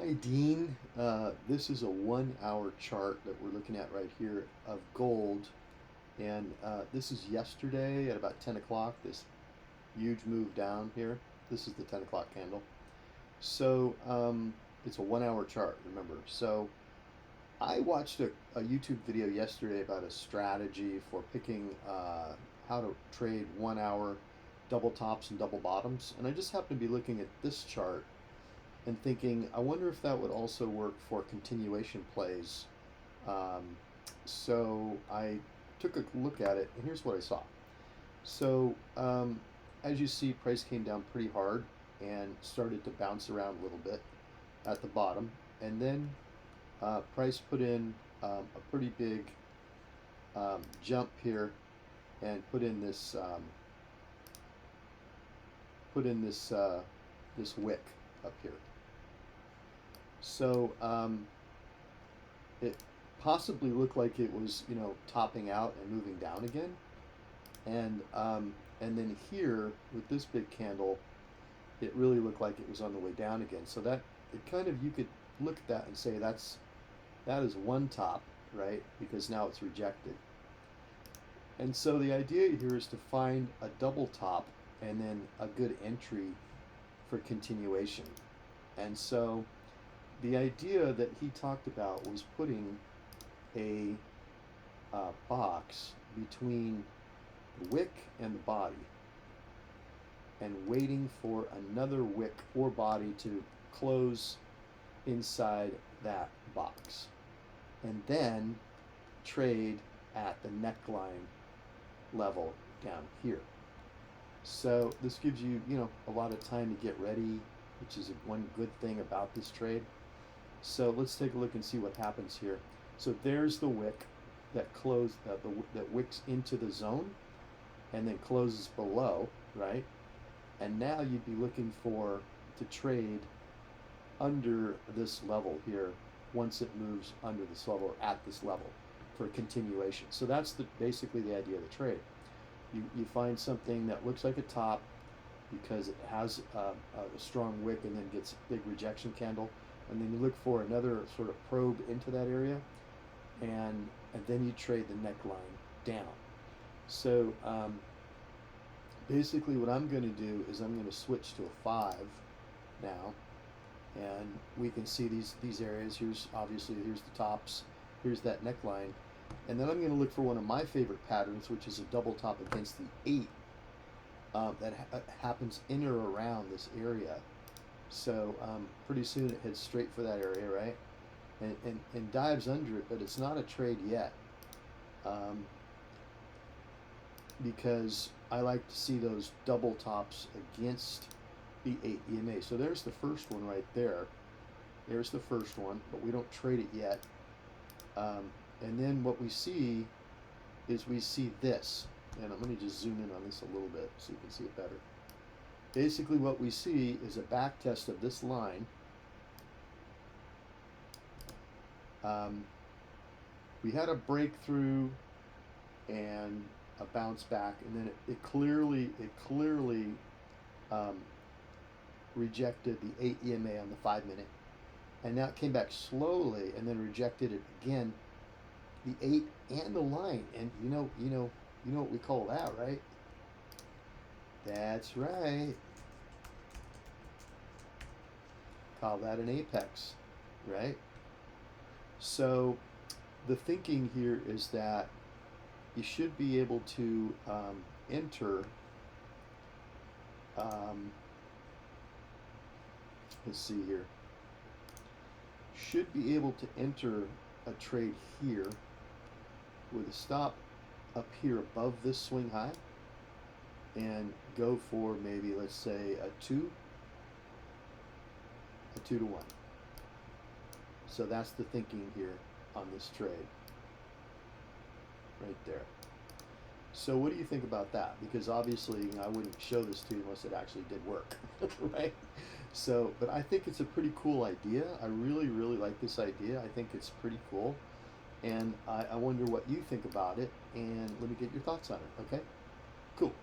Hi, Dean. This is a 1 hour chart that we're looking at right here of gold. And this is yesterday at about 10 o'clock, this huge move down here. This is the 10 o'clock candle. So it's a 1 hour chart, remember. So I watched a YouTube video yesterday about a strategy for picking how to trade 1 hour double tops and double bottoms. And I just happened to be looking at this chart and thinking, I wonder if that would also work for continuation plays. Um, so I took a look at it, and here's what I saw. So as you see, price came down pretty hard and started to bounce around a little bit at the bottom, and then price put in a pretty big jump here and put in this wick up here. So it possibly looked like it was, topping out and moving down again. And then here with this big candle, it really looked like it was on the way down again. So that it kind of, you could look at that and say that is one top, right? Because now it's rejected. And so the idea here is to find a double top and then a good entry for continuation. And so the idea that he talked about was putting a box between the wick and the body and waiting for another wick or body to close inside that box, and then trade at the neckline level down here. So this gives you, a lot of time to get ready, which is one good thing about this trade. So let's take a look and see what happens here. So there's the wick that that wicks into the zone and then closes below, right? And now you'd be looking to trade under this level here once it moves under this level or at this level for a continuation. So that's basically the idea of the trade. You find something that looks like a top because it has a strong wick and then gets a big rejection candle, and then you look for another sort of probe into that area, and then you trade the neckline down. So basically what I'm going to do is I'm going to switch to a 5 now, and we can see these areas. Here's the tops, here's that neckline, and then I'm going to look for one of my favorite patterns, which is a double top against the 8 that happens in or around this area. So pretty soon it heads straight for that area, right? And dives under it, but it's not a trade yet, because I like to see those double tops against the 8 EMA. So there's the first one right there. There's the first one, but we don't trade it yet. And then what we see is we see this. And let me just zoom in on this a little bit so you can see it better. Basically what we see is a back test of this line. We had a breakthrough and a bounce back, and then it clearly rejected the 8 EMA on the 5-minute, and now it came back slowly and then rejected it again, the 8 and the line. And you know what we call that, right? That's right. Call that an apex, right? So the thinking here is that you should be able to enter, let's see here, should be able to enter a trade here with a stop up here above this swing high and go for maybe, let's say, a 2 to 1. So that's the thinking here on this trade right there. So what do you think about that? Because obviously, I wouldn't show this to you unless it actually did work, right? So, but I think it's a pretty cool idea. I really, really like this idea. I think it's pretty cool. And I wonder what you think about it. And let me get your thoughts on it, okay? Cool.